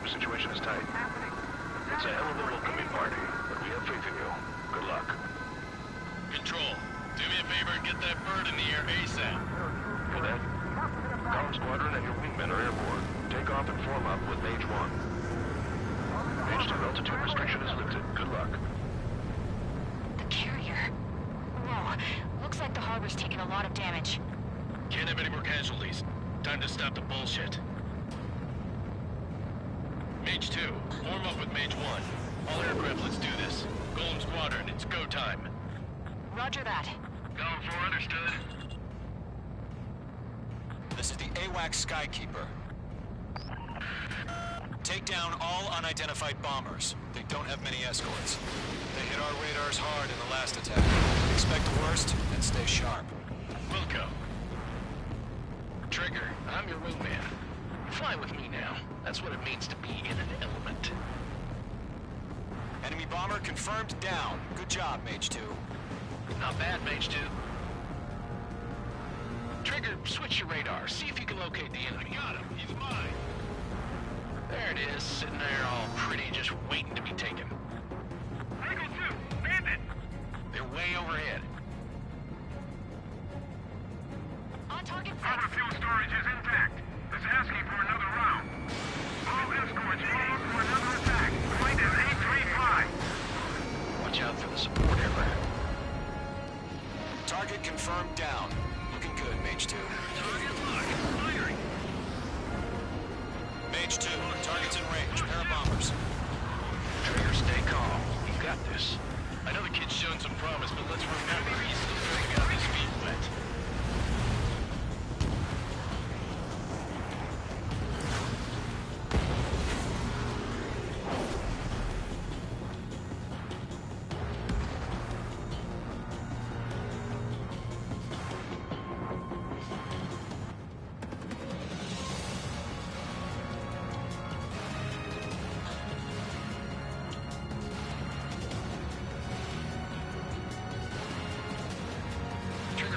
Situation is tight. It's a hell of a welcoming party, but we have faith in you. Good luck. Control, do me a favor and get that bird in the air ASAP. Cadet, Column Squadron and your wingmen are airborne. Take off and form up with Mage 1. Mage 2 altitude restriction is lifted. Good luck. The carrier. Whoa, looks like the harbor's taken a lot of damage. Can't have any more casualties. Time to stop the bullshit. Mage 2, form up with Mage 1. All aircraft, let's do this. Golem Squadron, it's go time. Roger that. Going for understood. This is the AWACS Skykeeper. Take down all unidentified bombers. They don't have many escorts. They hit our radars hard in the last attack. Expect the worst and stay sharp. Wilco. Trigger, I'm your wingman. Fly with me now. That's what it means to be in an element. Enemy bomber confirmed down. Good job, Mage 2. Not bad, Mage 2. Trigger, switch your radar. See if you can locate the enemy. I got him. He's mine. There it is, sitting there all pretty, just waiting to be taken. Eagle 2, bandit! They're way overhead. On target Harbor 6. fuel storage is intact. It's asking for another round. All escorts move for another attack. Flight is 835. Watch out for the support aircraft. Target confirmed down. Looking good, Mage 2. Target locked. Firing. Mage 2, target's in range. Pair of bombers. Trigger, stay calm. You've got this. I know the kid's shown some promise, but let's remember he's still got his feet wet.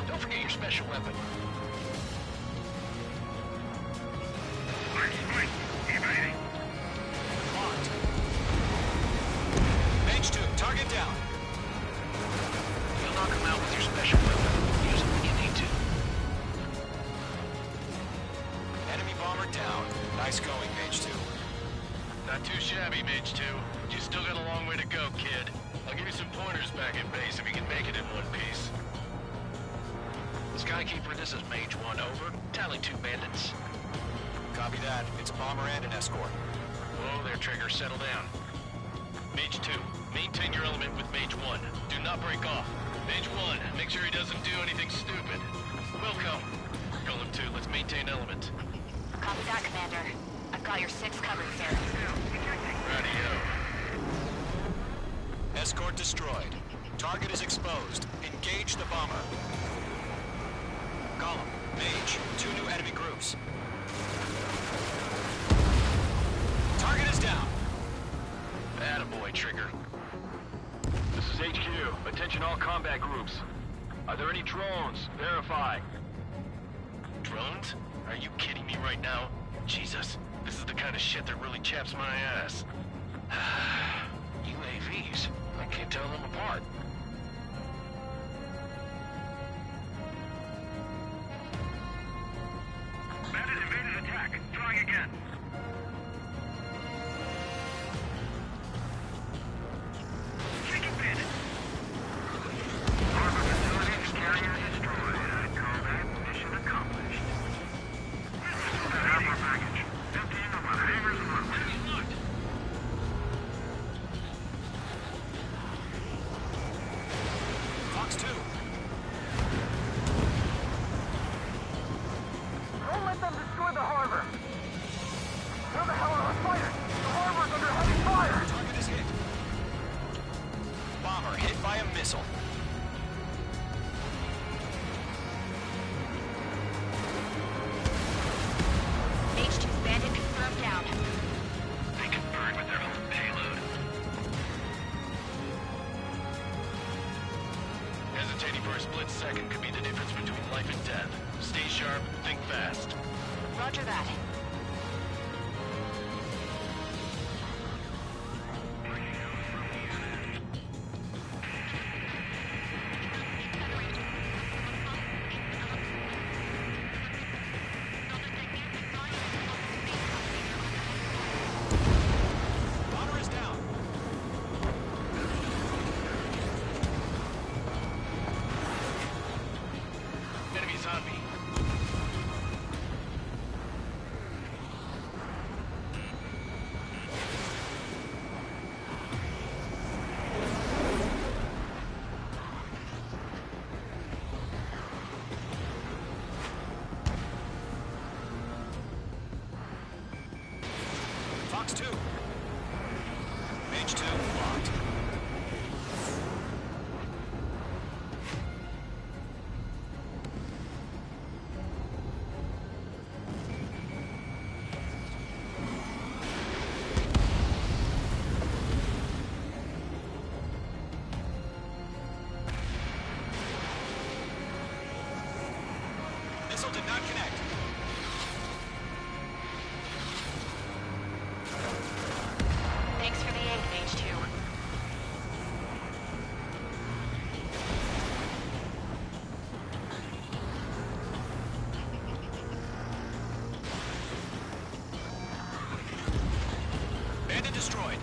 Don't forget your special weapon. Evading. Locked. Mage 2, target down. You'll knock him out with your special weapon. Use it when you need to. Enemy bomber down. Nice going, Mage 2. Not too shabby, Mage 2. But you still got a long way to go, kid. I'll give you some pointers back at base if you can make it in one piece. Skykeeper, this is Mage 1, over. Tally 2 bandits. Copy that. It's a bomber and an escort. Whoa there, Trigger, settle down. Mage 2, maintain your element with Mage 1. Do not break off. Mage 1, make sure he doesn't do anything stupid. Wilco. Golem 2, let's maintain element. Copy that, Commander. I've got your 6 covered, sir. Radio. Escort destroyed. Target is exposed. Engage the bomber. Column, Mage, 2 new enemy groups. Target is down. Attaboy, Trigger. This is HQ. Attention all combat groups. Are there any drones? Verify. Drones? Are you kidding me right now? Jesus, this is the kind of shit that really chaps my ass. UAVs. I can't tell them apart. Bandit invaded attack. Trying again. Taking bandit. Harbor facilities carrier destroyed. Combat mission accomplished. Harbor package. Emptying of my hangars and runways. Fox 2. Don't let them destroy the harbor! Where the hell are our fighters? The harbor's under heavy fire! Target is hit. Bomber hit by a missile. H2's bandit confirmed down. They can burn with their own payload. Hesitating for a split second could be the difference between life and death. Stay sharp, think fast. Roger that. Bomber is down. Enemies on me. Fox 2. Mage 2 locked. Missile did not connect. Thanks for the aid, Mage 2. Bandit destroyed.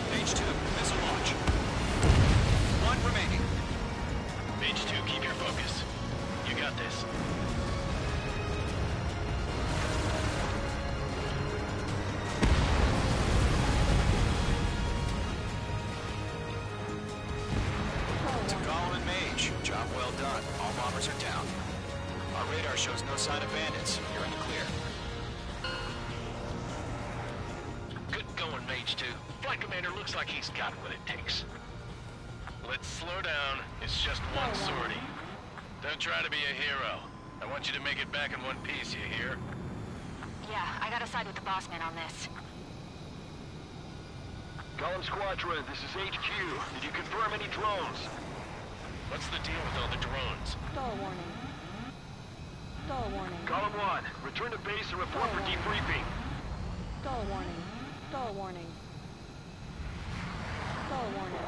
Mage 2, missile launch. One remaining. Mage 2, keep your focus. You got this. To Golem and Mage, job well done. All bombers are down. Our radar shows no sign of bandits. You're in the clear. Good going, Mage 2. Flight Commander looks like he's got what it takes. Let's slow down. It's just one sortie. Don't try to be a hero. I want you to make it back in one piece, you hear? Yeah, I gotta side with the boss man on this. Column Squadron, this is HQ. Did you confirm any drones? What's the deal with all the drones? Stall warning. Stall warning. Column 1, return to base and report for debriefing. Stall warning. Stall warning. Stall warning.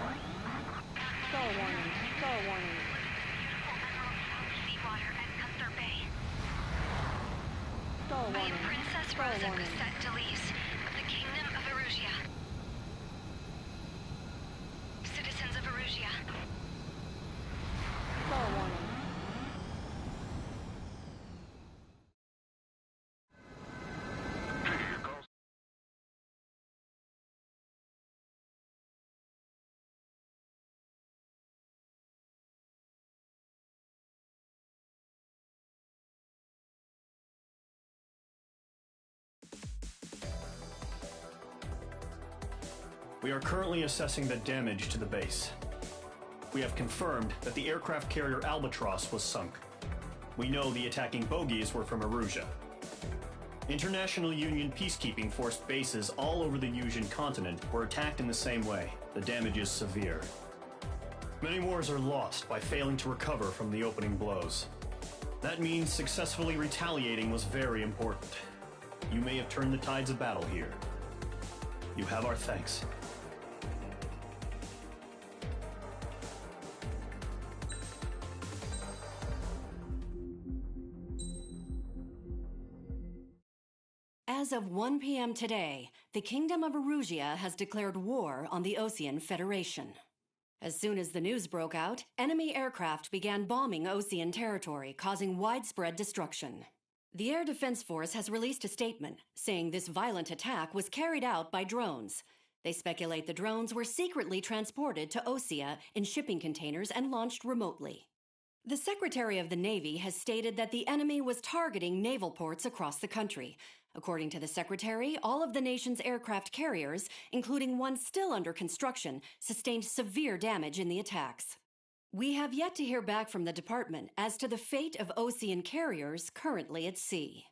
Stall warning. Stall warning. Stall warning. Princess Stall Rosa warning. Cassette Delise of the Kingdom of Erusia. Citizens of Erusia. Stall warning. We are currently assessing the damage to the base. We have confirmed that the aircraft carrier Albatross was sunk. We know the attacking bogies were from Erusia. International Union peacekeeping force bases all over the Yusian continent were attacked in the same way. The damage is severe. Many wars are lost by failing to recover from the opening blows. That means successfully retaliating was very important. You may have turned the tides of battle here. You have our thanks. As of 1 p.m. today, the Kingdom of Erusia has declared war on the Osean Federation. As soon as the news broke out, enemy aircraft began bombing Osean territory, causing widespread destruction. The Air Defense Force has released a statement saying this violent attack was carried out by drones. They speculate the drones were secretly transported to Osea in shipping containers and launched remotely. The Secretary of the Navy has stated that the enemy was targeting naval ports across the country. According to the Secretary, all of the nation's aircraft carriers, including one still under construction, sustained severe damage in the attacks. We have yet to hear back from the department as to the fate of Osean carriers currently at sea.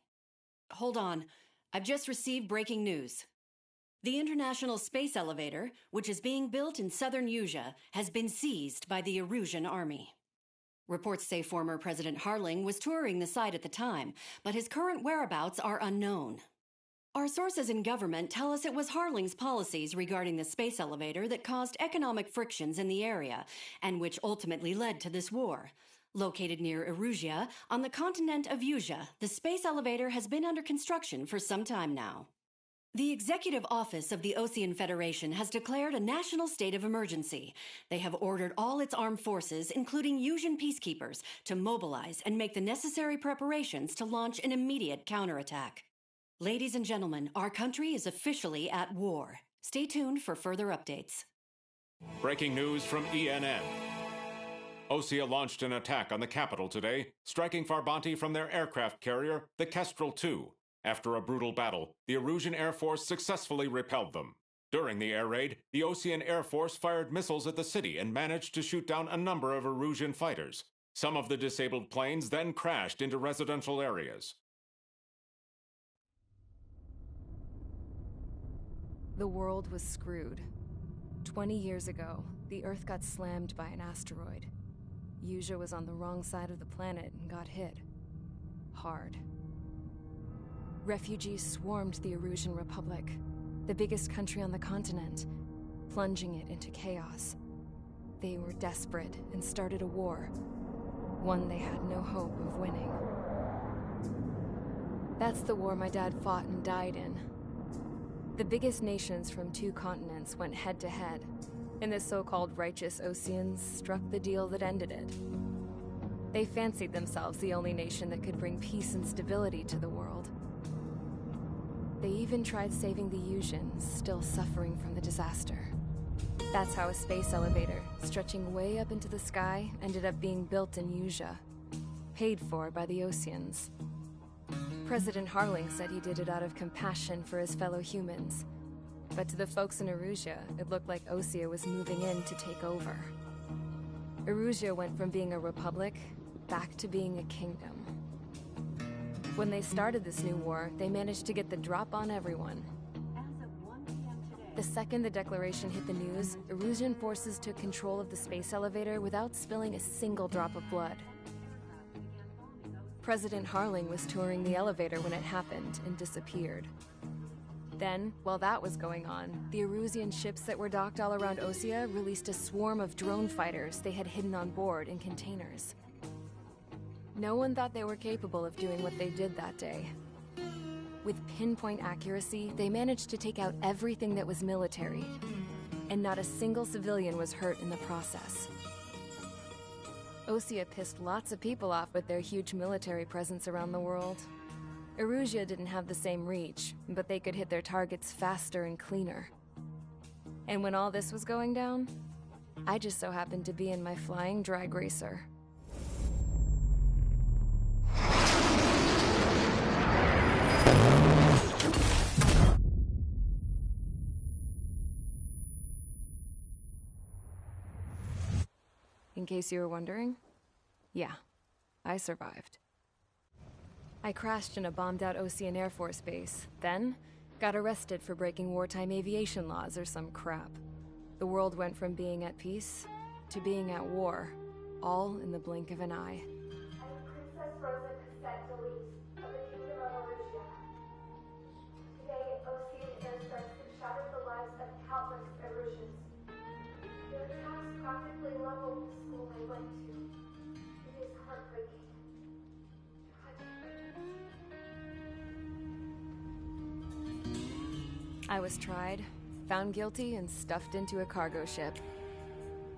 Hold on. I've just received breaking news. The International Space Elevator, which is being built in southern Yusia, has been seized by the Erusian army. Reports say former President Harling was touring the site at the time, but his current whereabouts are unknown. Our sources in government tell us it was Harling's policies regarding the space elevator that caused economic frictions in the area, and which ultimately led to this war. Located near Erusia, on the continent of Usia, the space elevator has been under construction for some time now. The Executive Office of the Ocean Federation has declared a national state of emergency. They have ordered all its armed forces, including Usian peacekeepers, to mobilize and make the necessary preparations to launch an immediate counterattack. Ladies and gentlemen, our country is officially at war. Stay tuned for further updates. Breaking news from ENN. Osea launched an attack on the capital today, striking Farbanti from their aircraft carrier, the Kestrel II. After a brutal battle, the Erusian Air Force successfully repelled them. During the air raid, the Ocean Air Force fired missiles at the city and managed to shoot down a number of Erusian fighters. Some of the disabled planes then crashed into residential areas. The world was screwed. 20 years ago, the Earth got slammed by an asteroid. Usia was on the wrong side of the planet and got hit. Hard. Refugees swarmed the Erusian Republic, the biggest country on the continent, plunging it into chaos. They were desperate and started a war, one they had no hope of winning. That's the war my dad fought and died in. The biggest nations from 2 continents went head-to-head, and the so-called righteous Oceans struck the deal that ended it. They fancied themselves the only nation that could bring peace and stability to the world. They even tried saving the Usians, still suffering from the disaster. That's how a space elevator, stretching way up into the sky, ended up being built in Usia, paid for by the Oceans. President Harling said he did it out of compassion for his fellow humans. But to the folks in Erusia, it looked like Osea was moving in to take over. Erusia went from being a republic back to being a kingdom. When they started this new war, they managed to get the drop on everyone. The second the declaration hit the news, Erusian forces took control of the space elevator without spilling a single drop of blood. President Harling was touring the elevator when it happened and disappeared. Then, while that was going on, the Erusian ships that were docked all around Osea released a swarm of drone fighters they had hidden on board in containers. No one thought they were capable of doing what they did that day. With pinpoint accuracy, they managed to take out everything that was military, and not a single civilian was hurt in the process. Osea pissed lots of people off with their huge military presence around the world. Erusia didn't have the same reach, but they could hit their targets faster and cleaner. And when all this was going down, I just so happened to be in my flying drag racer. In case you were wondering, yeah, I survived. I crashed in a bombed-out Ocean Air Force base, then got arrested for breaking wartime aviation laws or some crap. The world went from being at peace to being at war, all in the blink of an eye. I am Princess Rosa Cassette Delise of the Kingdom of Erusia. Today, Ocean airstrikes have shattered the lives of countless Erusians. Their attacks practically leveled the school they went to. It is heartbreaking. I was tried, found guilty, and stuffed into a cargo ship.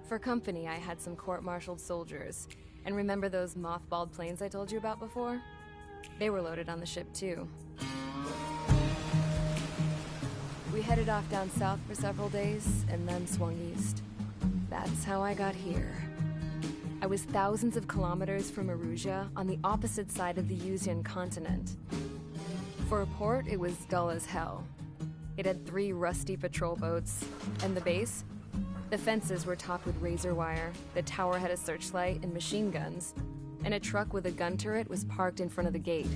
For company, I had some court-martialed soldiers. And remember those mothballed planes I told you about before? They were loaded on the ship, too. We headed off down south for several days, and then swung east. That's how I got here. I was thousands of kilometers from Erusia, on the opposite side of the Usian continent. For a port, it was dull as hell. It had 3 rusty patrol boats, and the base? The fences were topped with razor wire, the tower had a searchlight and machine guns, and a truck with a gun turret was parked in front of the gate.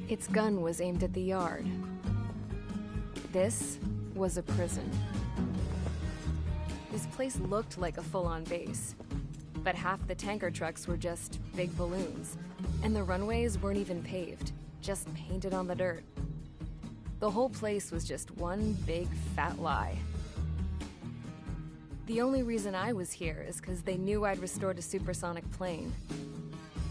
Its gun was aimed at the yard. This was a prison. This place looked like a full-on base. But half the tanker trucks were just big balloons, and the runways weren't even paved, just painted on the dirt. The whole place was just one big fat lie. The only reason I was here is because they knew I'd restored a supersonic plane.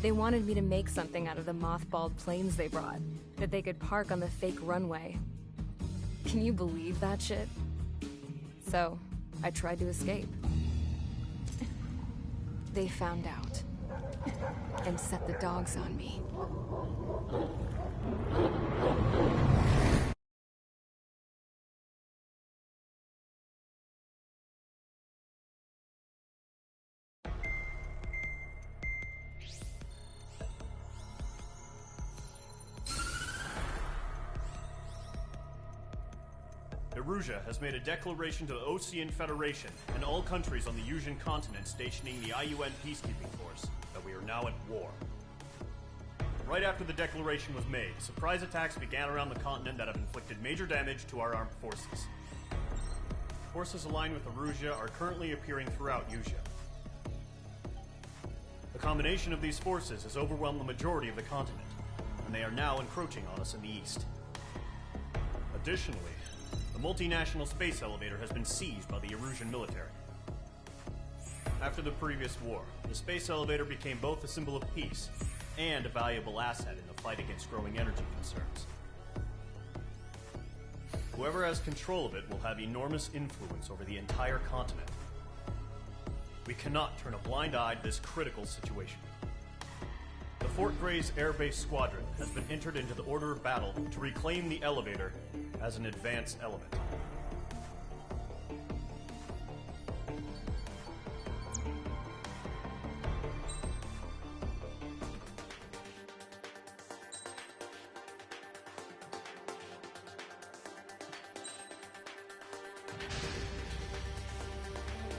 They wanted me to make something out of the mothballed planes they brought, that they could park on the fake runway. Can you believe that shit? So, I tried to escape. They found out, and set the dogs on me. Erusia has made a declaration to the Ocean Federation and all countries on the Yusian continent stationing the IUN peacekeeping force that we are now at war. Right after the declaration was made, surprise attacks began around the continent that have inflicted major damage to our armed forces. Forces aligned with Erusia are currently appearing throughout Yusia. The combination of these forces has overwhelmed the majority of the continent, and they are now encroaching on us in the east. Additionally, the multinational space elevator has been seized by the Erusian military. After the previous war, the space elevator became both a symbol of peace and a valuable asset in the fight against growing energy concerns. Whoever has control of it will have enormous influence over the entire continent. We cannot turn a blind eye to this critical situation. The Fort Gray's Air Base Squadron has been entered into the order of battle to reclaim the elevator as an advance element.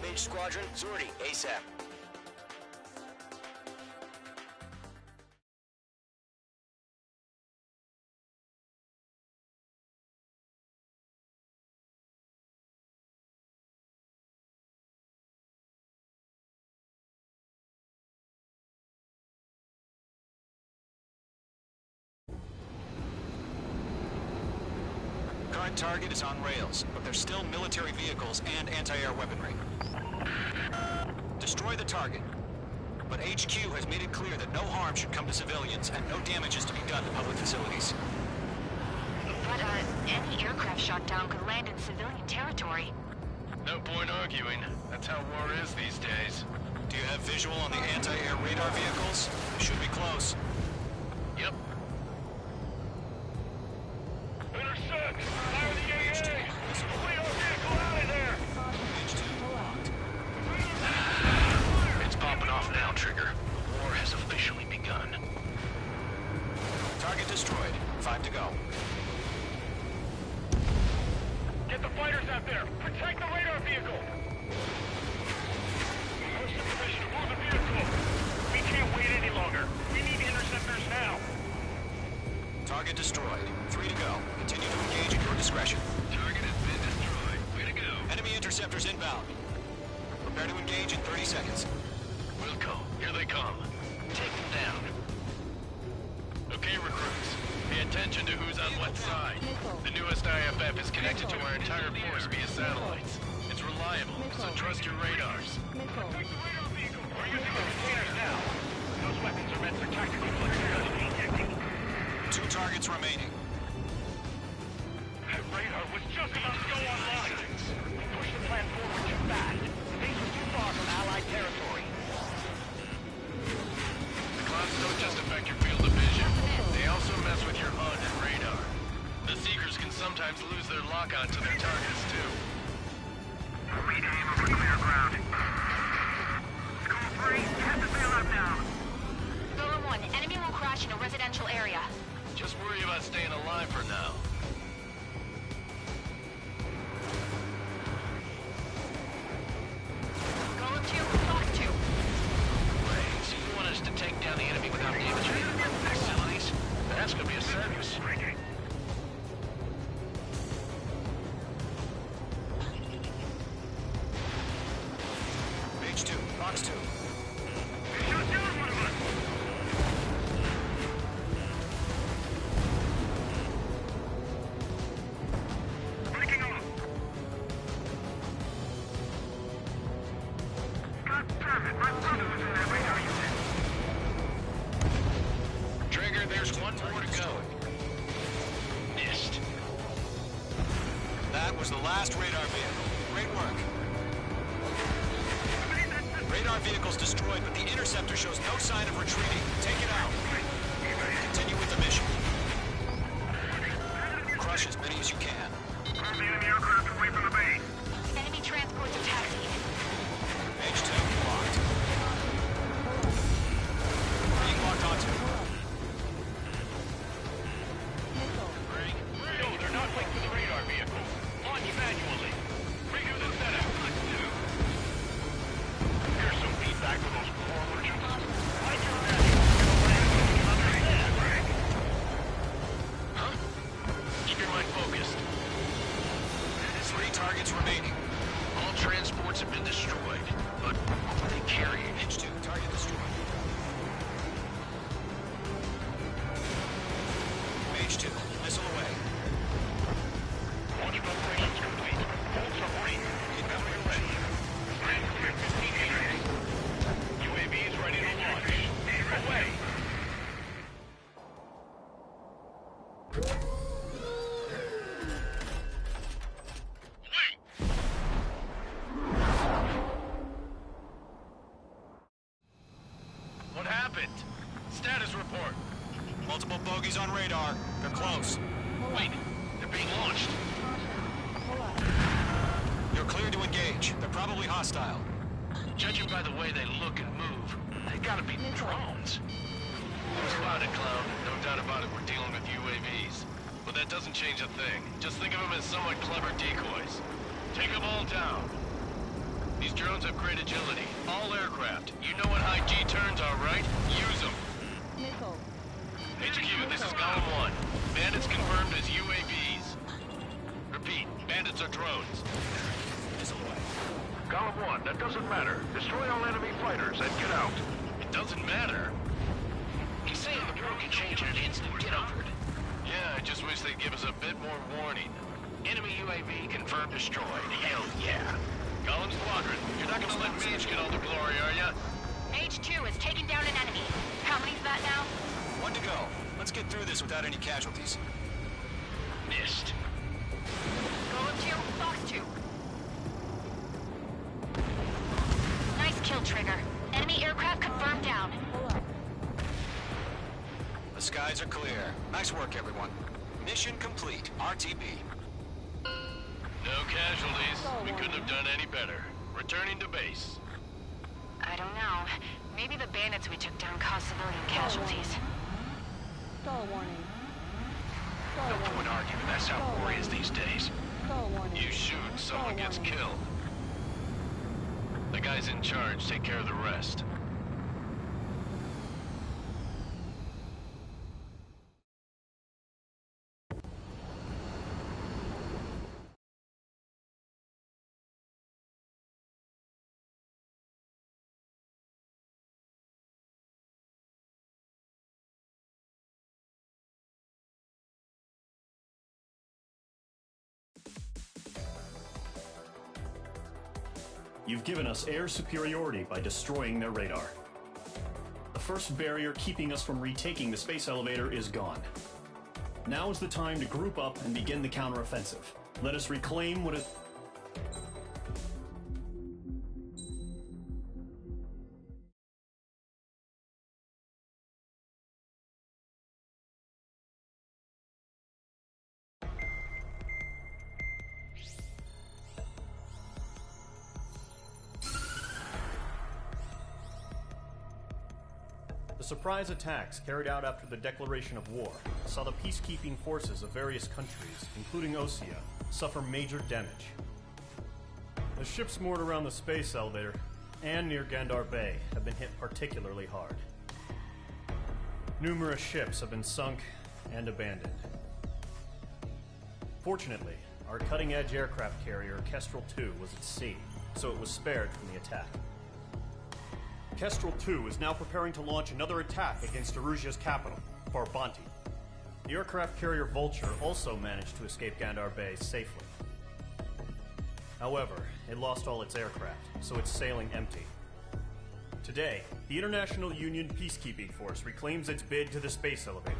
Mage Squadron, sortie, ASAP. Current target is on rails, but there's still military vehicles and anti-air weaponry. Destroy the target. But HQ has made it clear that no harm should come to civilians and no damage is to be done to public facilities. But, any aircraft shot down could land in civilian territory. No point arguing. That's how war is these days. Do you have visual on the anti-air radar vehicles? They should be close. Yep. Intercept! Fire the AA! Flee our vehicle out of there! It's popping off now, Trigger. The war has officially begun. Target destroyed. 5 to go. Get the fighters out there! Protect the radar vehicle! Push the position, move the vehicle! We can't wait any longer. We need interceptors now! Target destroyed. 3 to go. Continue to engage at your discretion. Target has been destroyed. Way to go. Enemy interceptors inbound. Prepare to engage in 30 seconds. Wilco, here they come. Take them down. Okay, recruits. Pay attention to who's on what side. The newest IFF is connected to our entire force via satellites. It's reliable, so trust your radars. Protect the radar vehicle! We're using the containers now! Those weapons are meant for tactical flexibility. 2 targets remaining. That radar was just about to go online! We pushed the plan forward too fast. Things were too far from Allied territory. The clouds don't just affect your field of vision. They also mess with your HUD and radar. The Seekers can sometimes lose their lock-on to their targets, too. Lead aim over clear ground. School 3, head the sail up now. Golem 1, enemy will crash in a residential area. Just worry about staying alive for now. Golem 2, Fox 2. Wait, so you want us to take down the enemy without damaging any facilities? That's gonna be a circus. Mage 2, Fox 2. There's one more to go. Missed. That was the last radar vehicle. Great work. Radar vehicle's destroyed, but the interceptor shows no sign of retreating. Take it out. Continue with the mission. Crush as many as you can. Move the enemy aircraft away from the base. Enemy transports are taxiing. H2 locked. Being locked onto. Greg? No, they're not linked to the radar vehicle. Launch manually. Redo the setup. Here's some feedback for those core merchants. Like your manual, you can understand, Greg. Huh? Keep your mind focused. 3 targets remaining. All transports have been destroyed, but what were they carrying? H2, target destroyed. H2, missile away. Launch preparations complete. Hold submarine. Whenever you're ready. Grand clear 15 UAVs ready to launch. Away. What happened? Status report. Multiple bogies on radar. They're close. Wait, they're being launched. You're clear to engage. They're probably hostile. Judging by the way they look and move, they gotta be drones. Spotted, Clown. No doubt about it, we're dealing with UAVs. But that doesn't change a thing. Just think of them as somewhat clever decoys. Take them all down. These drones have great agility. All aircraft. You know what high G turns are, right? Use them. Missile. HQ, this is Column 1. Bandits confirmed as UAVs. Repeat, bandits are drones. Missile away. Column 1, that doesn't matter. Destroy all enemy fighters and get out. It doesn't matter. He's saying the world can change in an instant. Get over it. Yeah, I just wish they'd give us a bit more warning. Enemy UAV confirmed destroyed. Hell yeah. Column Squadron, you're not gonna let Mage get all the glory, are ya? Mage 2 is taking down an enemy. How many's that now? 1 to go. Let's get through this without any casualties. Missed. Golem 2, Fox 2. Nice kill, Trigger. Enemy aircraft confirmed down. The skies are clear. Nice work, everyone. Mission complete. RTB. No casualties. We couldn't have done any better. Returning to base. I don't know. Maybe the bandits we took down caused civilian casualties. Stall warning. Stall No warning. point arguing. That's how war is these days. Stall warning. You shoot, someone gets warning. killed. The guys in charge take care of the rest. You've given us air superiority by destroying their radar. The first barrier keeping us from retaking the space elevator is gone. Now is the time to group up and begin the counteroffensive. Let us reclaim what is... The surprise attacks carried out after the declaration of war saw the peacekeeping forces of various countries, including Osea, suffer major damage. The ships moored around the space elevator and near Gandar Bay have been hit particularly hard. Numerous ships have been sunk and abandoned. Fortunately, our cutting-edge aircraft carrier Kestrel 2 was at sea, so it was spared from the attack. Kestrel 2 is now preparing to launch another attack against Erusia's capital, Farbanti. The aircraft carrier Vulture also managed to escape Gandar Bay safely. However, it lost all its aircraft, so it's sailing empty. Today, the International Union Peacekeeping Force reclaims its bid to the space elevator.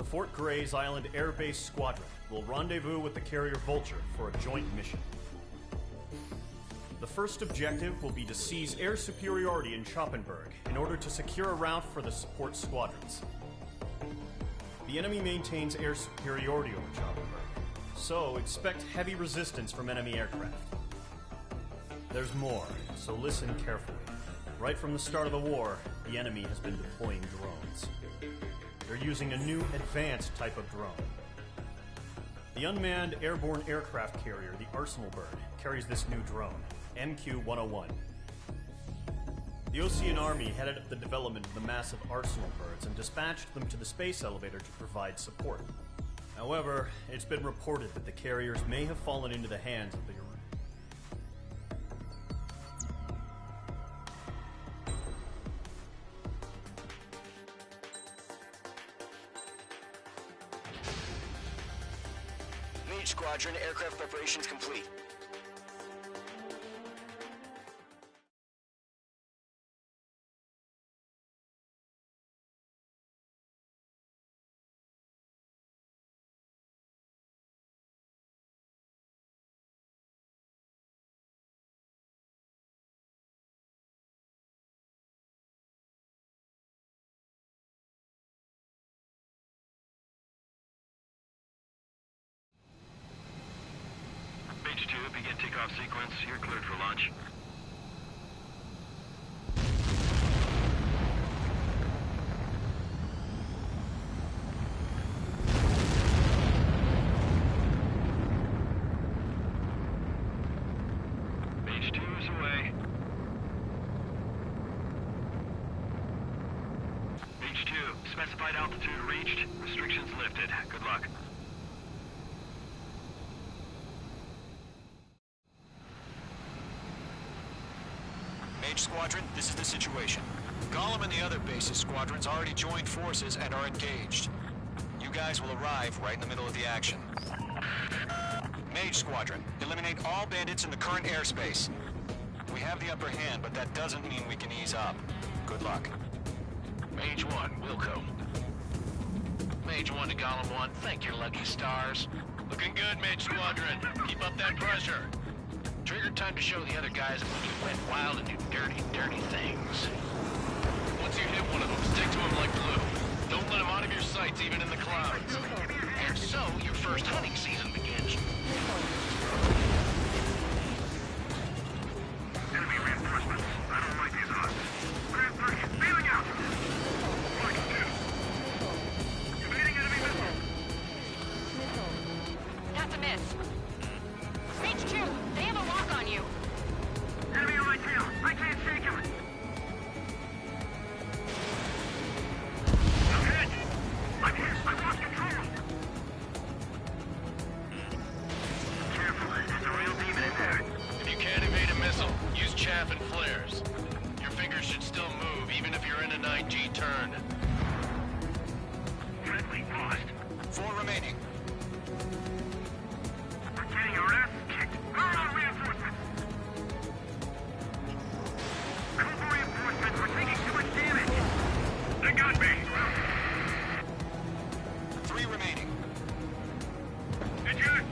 Fort Gray's Island Air Base Squadron will rendezvous with the carrier Vulture for a joint mission. The first objective will be to seize air superiority in Schoppenberg in order to secure a route for the support squadrons. The enemy maintains air superiority over Schoppenberg, so expect heavy resistance from enemy aircraft. There's more, so listen carefully. Right from the start of the war, the enemy has been deploying drones. They're using a new advanced type of drone. The unmanned airborne aircraft carrier, the Arsenal Bird, carries this new drone, MQ-101. The Osean Army headed up the development of the massive Arsenal Birds and dispatched them to the space elevator to provide support. However, it's been reported that the carriers may have fallen into the hands of the Mage Squadron, aircraft preparations complete. H2, begin takeoff sequence. You're cleared for launch. H2 is away. H2, specified altitude reached. Restrictions lifted. Good luck. Mage Squadron, this is the situation. Gollum and the other base's squadrons already joined forces and are engaged. You guys will arrive right in the middle of the action. Mage Squadron, eliminate all bandits in the current airspace. We have the upper hand, but that doesn't mean we can ease up. Good luck. Mage 1, Wilco. Mage 1 to Gollum 1, thank your lucky stars. Looking good, Mage Squadron. Keep up that pressure. Trigger time to show the other guys that when you went wild and do dirty, dirty things. Once you hit one of them, stick to him like glue. Don't let him out of your sights, even in the clouds. And so, your first hunting season begins. Enemy reinforcements. I don't like these odds. Grand 3, feeling out. Mark 2. Evading enemy missile. That's a miss. Mage 2, they have a lock on you. Enemy on my tail. I can't shake him. I'm hit. I'm hit. I lost control. Careful. There's a real demon in there. If you can't evade a missile, use chaff and flares. Your fingers should still move, even if you're in a 9G turn. Friendly lost. 4 remaining. We're getting our ass kicked. Where are our reinforcements? Cobra reinforcements. We're taking too much damage. They got me. 3 remaining. Eject.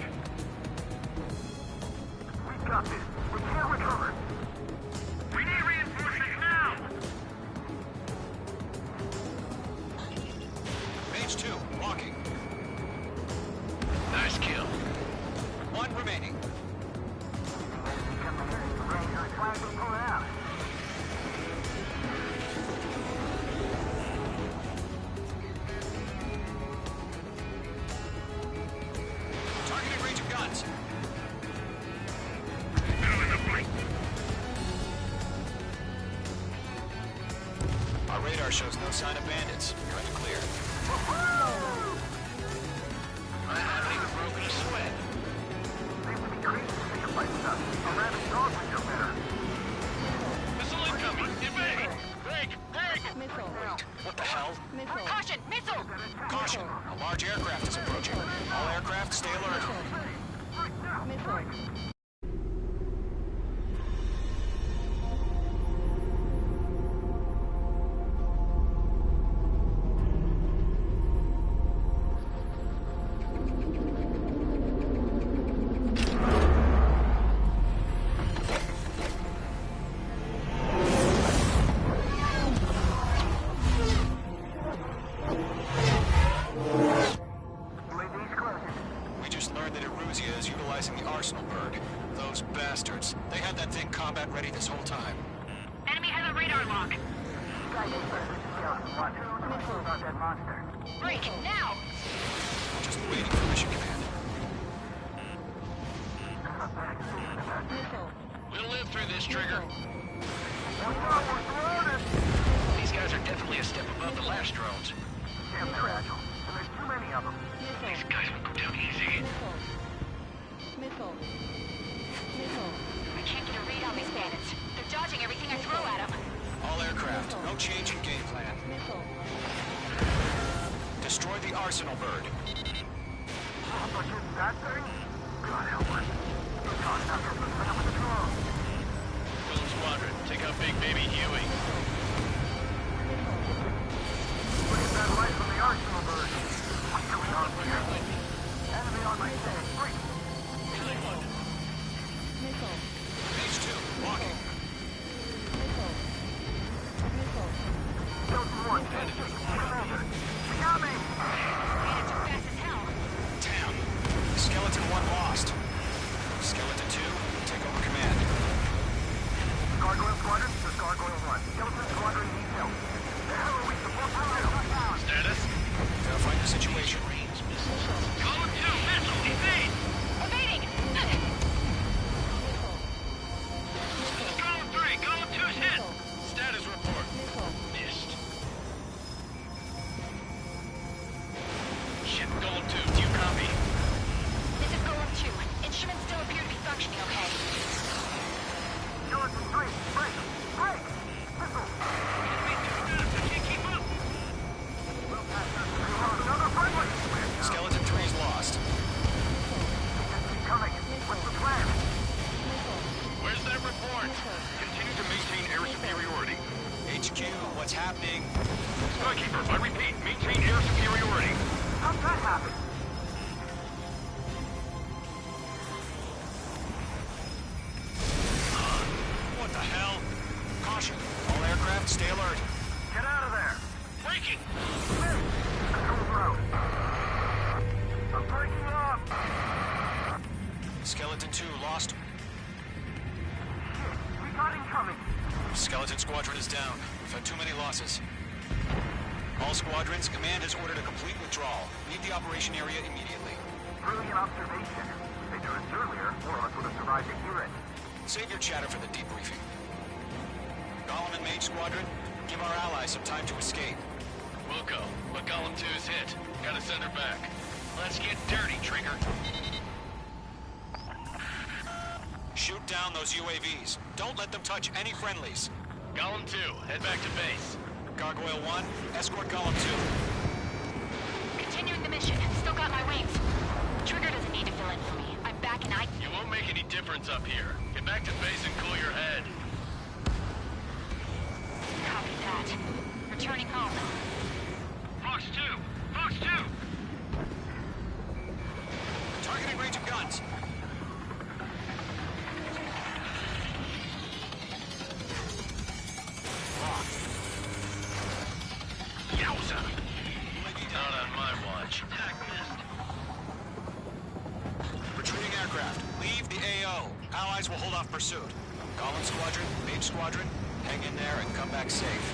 We got this. We can't recover. We need reinforcements now. Mage 2, walking. Nice kill. 1 remaining. Targeting range of guns. Now in the fight. Our radar shows no sign of bandits. You're in the clear. I haven't even broken a sweat. Missile incoming! Evade! Break! Break! Missile. What the hell? Missile. Caution, missile! Caution! A large aircraft is approaching. All aircraft stay alert. Missile. Erusea is utilizing the Arsenal bird. Those bastards. They had that thing combat ready this whole time. Enemy has a radar lock. Break, now! Just waiting for mission command. We'll live through this, Trigger. These guys are definitely a step above the last drones. Damn, they're agile. And there's too many of them. These guys will go down easy. Missile. I can't get a read on these bandits. They're dodging everything I throw at them. All aircraft, no change in game plan. Destroy the Arsenal bird. But just that thing? God help us. Those cocksuckers will spam with the drone. Golem Squadron, take out Big Baby Huey. Look at that light from the Arsenal bird. What's going on here? Enemy on my side. Break. Page 2, walking. Delta 1, Commander. We got me! Bandits are fast as hell. Damn. Skeleton 1 lost. Skeleton 2, take over command. Gargoyle Squadron, this is Gargoyle 1. Skeleton Squadron needs help. The hell are we supposed to do? Status? Verifying the situation. Column 2, missile, evade! Evading! Column 3, Column 2's hit! Status report. Missed. Shit, Golem 2, do you copy? This is Golem 2. Instruments still appear to be functioning okay. Skeleton 3, break! Break! Missile! I can't keep up! We'll pass this. Another friendly! Skeleton 3 is lost. Keep coming. What's the plan? Where's that report? Continue to maintain air superiority. HQ, what's happening? Skykeeper, I repeat, maintain air superiority. How'd that happen? What the hell? Caution. All aircraft, stay alert. Get out of there! Breaking! Control route. I'm breaking up! Skeleton 2 lost. Shit, we got incoming! Skeleton Squadron is down. We've had too many losses. All squadrons, command has ordered a complete withdrawal. Leave the operation area immediately. Brilliant observation. If they told us earlier, more of us would have survived to hear it. Save your chatter for the debriefing. Golem and Mage Squadron, give our allies some time to escape. Wilco, but Golem 2's hit. Gotta send her back. Let's get dirty, Trigger. Shoot down those UAVs. Don't let them touch any friendlies. Golem 2, head back to base. Gargoyle 1, escort Golem 2. Continuing the mission. Still got my wings. Trigger doesn't need to fill in for me. I'm back and I... You won't make any difference up here. Get back to base and cool your head. Copy that. Returning home. Fox 2! Fox 2! Targeting range of guns. Yowza! Not on my watch. Attack missed. Retreating aircraft. Leave the AO. Allies will hold off pursuit. Golem Squadron, Mage Squadron, hang in there and come back safe.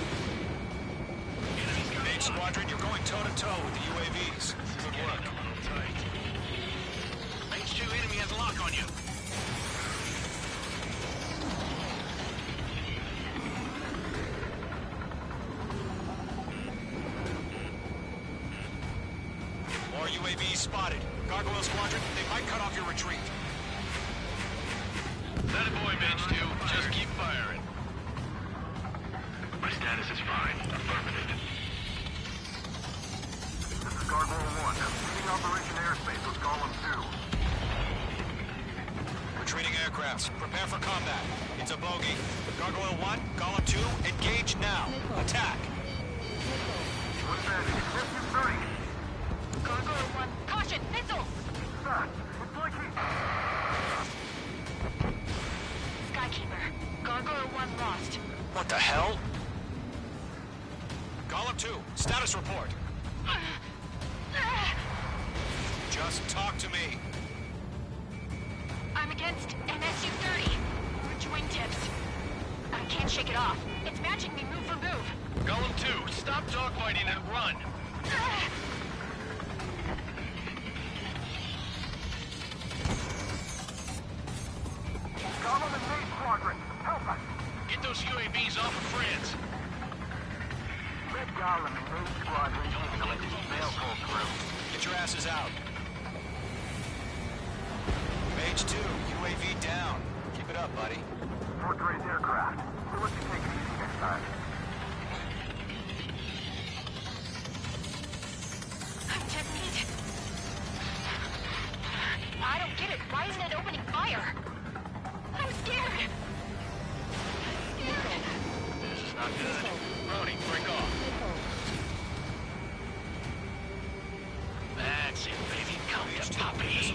Mage Squadron, you're going toe-to-toe with the UAVs. Good work. A little tight. Mage 2 enemy has a lock on you. More UAVs spotted. Gargoyle Squadron, they might cut off your retreat. That boy, Mage 2. Just keep firing. My status is fine. Affirmative. This is Gargoyle 1. Leading Operation Airspace with Golem 2. Retreating aircrafts, prepare for combat. It's a bogey. Gargoyle 1, Golem 2, engage now. Attack. What's that? It's 30. Gargoyle 1. Caution! Missiles! It's like he... Skykeeper. Gargoyle 1 lost. What the hell? Golem 2, status report. Just talk to me. I'm against an SU-30. Which wingtips? I can't shake it off. It's matching me move for move. Golem 2, stop dogfighting and run! Golem and Mage Squadron, help us! Get those UAVs off of France! Red Golem and Mage Squadron to let this mail pull through. Get your asses out. Mage 2, UAV down. Keep it up, buddy. Fort Gray's aircraft. We'll let you take it easy next time. I'm dead meat. I don't get it. Why isn't it opening fire? I'm scared. This is not good. Brody, break off. That's it, baby. Come to puppy.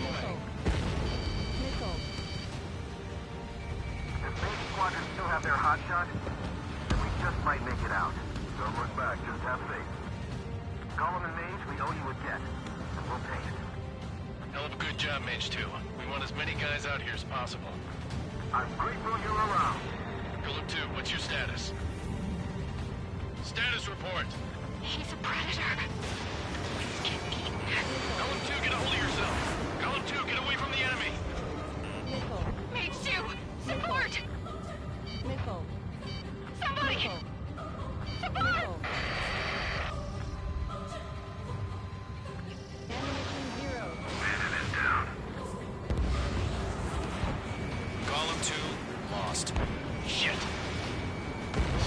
If Mage Squadron still have their hotshot, then we just might make it out. Don't look back, just have faith. Golem and Mage, we owe you a debt, and we'll pay it. Hell of a good job, Mage 2. We want as many guys out here as possible. I'm grateful you're around. Golem 2, what's your status? Status report. He's a predator. He's getting eaten. Golem 2, get a hold of yourself. Golem 2, get away from the enemy. Mage 2, support! Missile. Somebody! Support! Ammunition 0. Cannon is down. Golem 2, lost. Shit.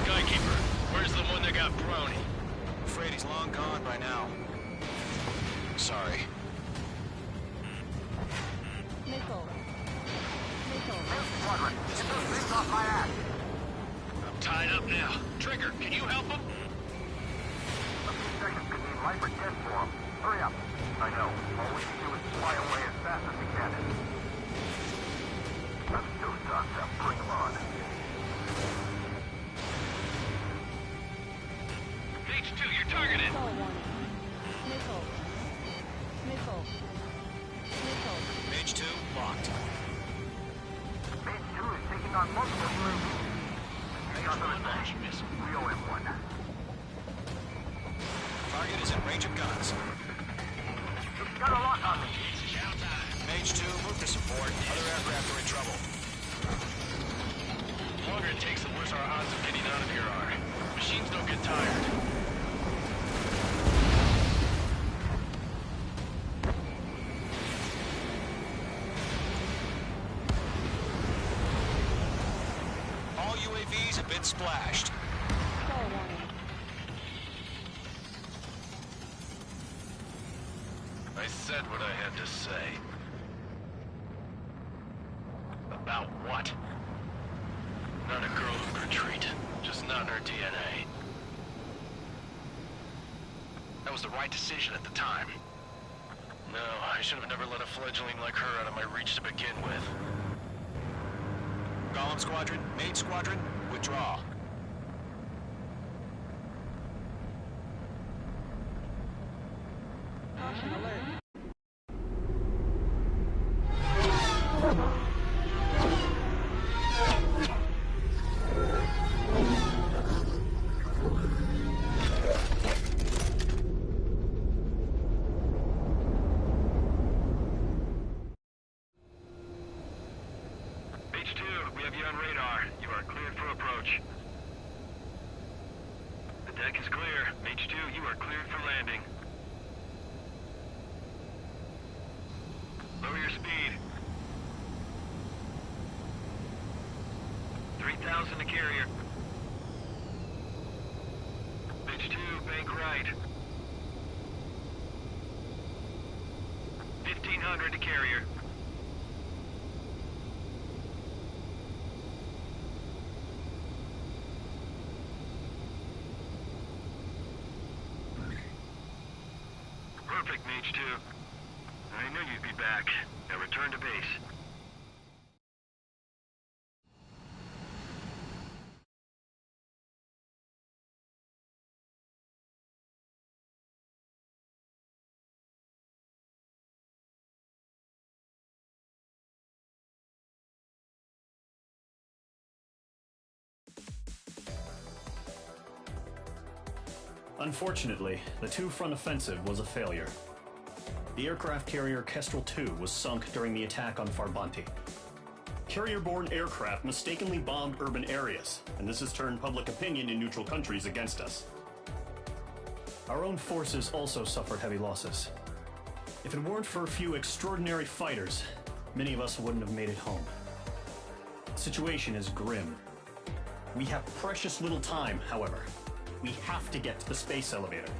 Skykeeper, where's the one that got brownie? Afraid he's long gone by now. Sorry. Missile. Missile. Mage Squadron, get those things off my ass. I'm tied up now. Trigger, can you help him? A few seconds could mean life or death for them. Hurry up. I know. All we can do is fly away as fast as we can. I'm still stocked up. Bring them on. Mage 2, you're targeted. Missile warning. Missile. Missile. Missile. Mage 2, locked. Mage 2 is taking on multiple UAVs. Hang on to the Launch thing. missile. We owe him one. Target is in range of guns. He's got a lock on me. Mage 2, move to support. Other aircraft are in trouble. The longer it takes, the worse our odds of getting out of here are. Machines don't get tired. All UAVs have been splashed. Missile warning. I said what I had to say. About what? Not a girl who'd retreat. Just not in her DNA. That was the right decision at the time. No, I should have never let a fledgling like her out of my reach to begin with. Golem Squadron, Mage Squadron, withdraw. Caution alert. Mage 2, we have you on radar. You are cleared for approach. The deck is clear. Mage 2, you are cleared for landing. Lower your speed. 3,000 to carrier. Mage 2, bank right. 1,500 to carrier. Perfect, Mage 2. I knew you'd be back. Now return to base. Unfortunately, the two-front offensive was a failure. The aircraft carrier Kestrel II was sunk during the attack on Farbanti. Carrier-borne aircraft mistakenly bombed urban areas, and this has turned public opinion in neutral countries against us. Our own forces also suffered heavy losses. If it weren't for a few extraordinary fighters, many of us wouldn't have made it home. The situation is grim. We have precious little time, however. We have to get to the space elevator.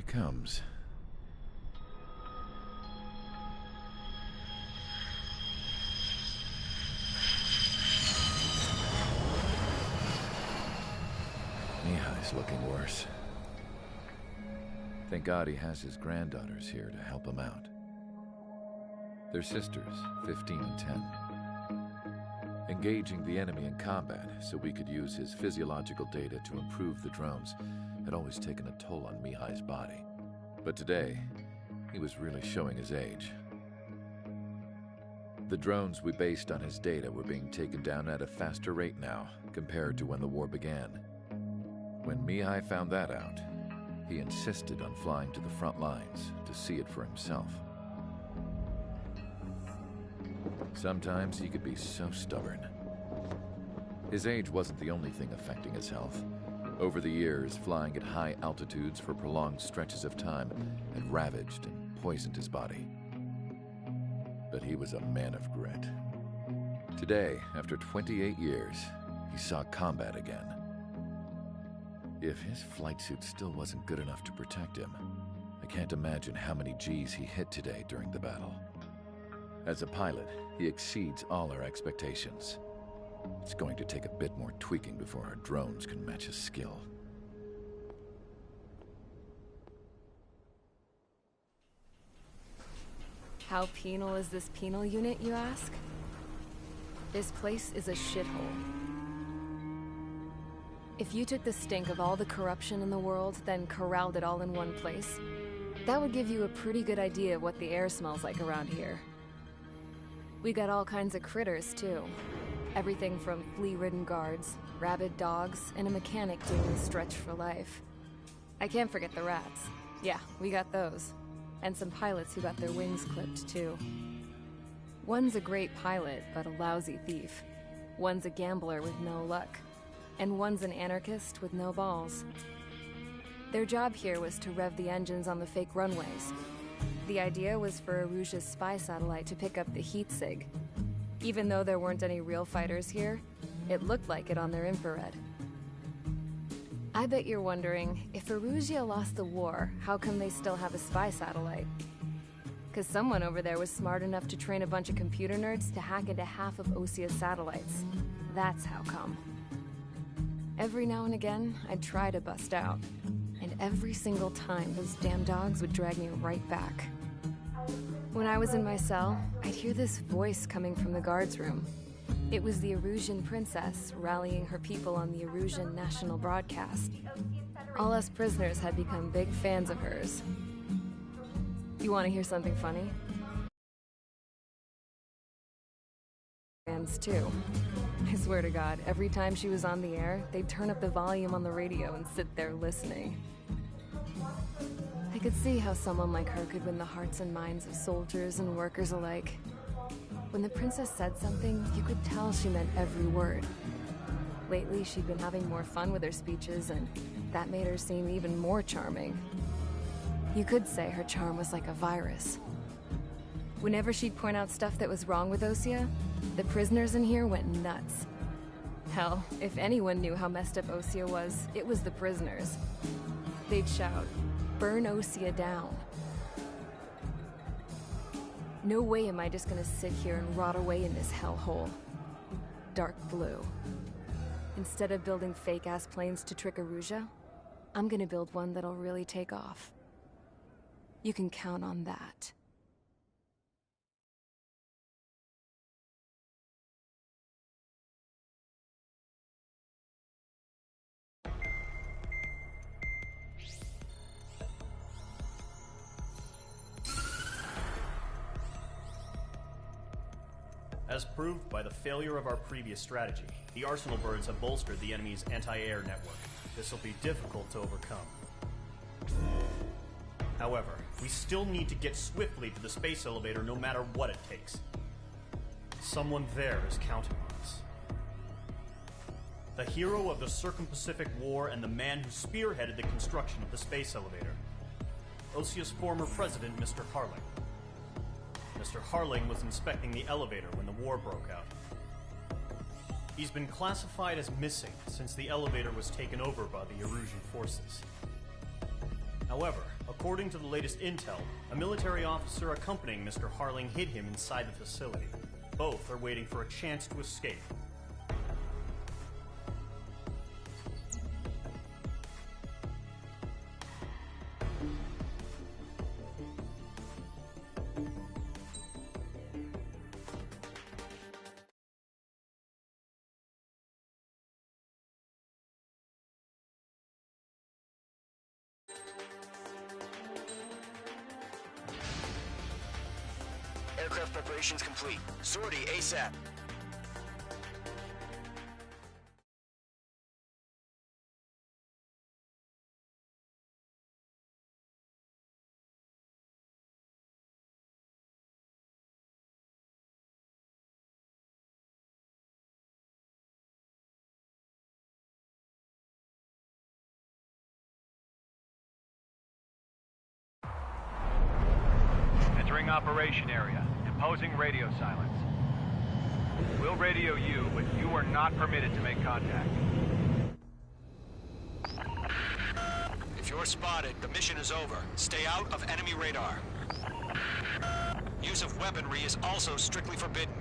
comes. Mihai's looking worse. Thank God he has his granddaughters here to help him out. They're sisters, 15 and 10. Engaging the enemy in combat so we could use his physiological data to improve the drones had always taken a toll on Mihai's body. But today, he was really showing his age. The drones we based on his data were being taken down at a faster rate now compared to when the war began. When Mihai found that out, he insisted on flying to the front lines to see it for himself. Sometimes he could be so stubborn. His age wasn't the only thing affecting his health. Over the years, flying at high altitudes for prolonged stretches of time had ravaged and poisoned his body. But he was a man of grit. Today, after 28 years, he saw combat again. If his flight suit still wasn't good enough to protect him, I can't imagine how many G's he hit today during the battle. As a pilot, he exceeds all our expectations. It's going to take a bit more tweaking before our drones can match his skill. How penal is this penal unit, you ask? This place is a shithole. If you took the stink of all the corruption in the world, then corralled it all in one place, that would give you a pretty good idea of what the air smells like around here. We got all kinds of critters, too. Everything from flea-ridden guards, rabid dogs, and a mechanic doing the stretch for life. I can't forget the rats. Yeah, we got those. And some pilots who got their wings clipped, too. One's a great pilot, but a lousy thief. One's a gambler with no luck. And one's an anarchist with no balls. Their job here was to rev the engines on the fake runways. The idea was for Erusia's spy satellite to pick up the heat sig. Even though there weren't any real fighters here, it looked like it on their infrared. I bet you're wondering, if Erusia lost the war, how come they still have a spy satellite? Because someone over there was smart enough to train a bunch of computer nerds to hack into half of Osia's satellites. That's how come. Every now and again, I'd try to bust out. And every single time, those damn dogs would drag me right back. When I was in my cell, I'd hear this voice coming from the guards room. It was the Erusian princess rallying her people on the Erusian national broadcast. All us prisoners had become big fans of hers. You want to hear something funny? Fans too. I swear to God, every time she was on the air, they'd turn up the volume on the radio and sit there listening. I could see how someone like her could win the hearts and minds of soldiers and workers alike. When the princess said something, you could tell she meant every word. Lately, she'd been having more fun with her speeches, and that made her seem even more charming. You could say her charm was like a virus. Whenever she'd point out stuff that was wrong with Osia, the prisoners in here went nuts. Hell, if anyone knew how messed up Osia was, it was the prisoners. They'd shout, "Burn Osia down." No way am I just gonna sit here and rot away in this hellhole. Dark blue. Instead of building fake-ass planes to trick Erusia, I'm gonna build one that'll really take off. You can count on that. As proved by the failure of our previous strategy, the Arsenal birds have bolstered the enemy's anti-air network. This will be difficult to overcome. However, we still need to get swiftly to the space elevator no matter what it takes. Someone there is counting on us. The hero of the Circum-Pacific War and the man who spearheaded the construction of the space elevator. Osia's former president, Mr. Harling. Mr. Harling was inspecting the elevator when the war broke out. He's been classified as missing since the elevator was taken over by the Erusian forces. However, according to the latest intel, a military officer accompanying Mr. Harling hid him inside the facility. Both are waiting for a chance to escape. Aircraft preparations complete. Sortie ASAP. Entering operation area. Imposing radio silence. We'll radio you, but you are not permitted to make contact. If you're spotted, the mission is over. Stay out of enemy radar. Use of weaponry is also strictly forbidden.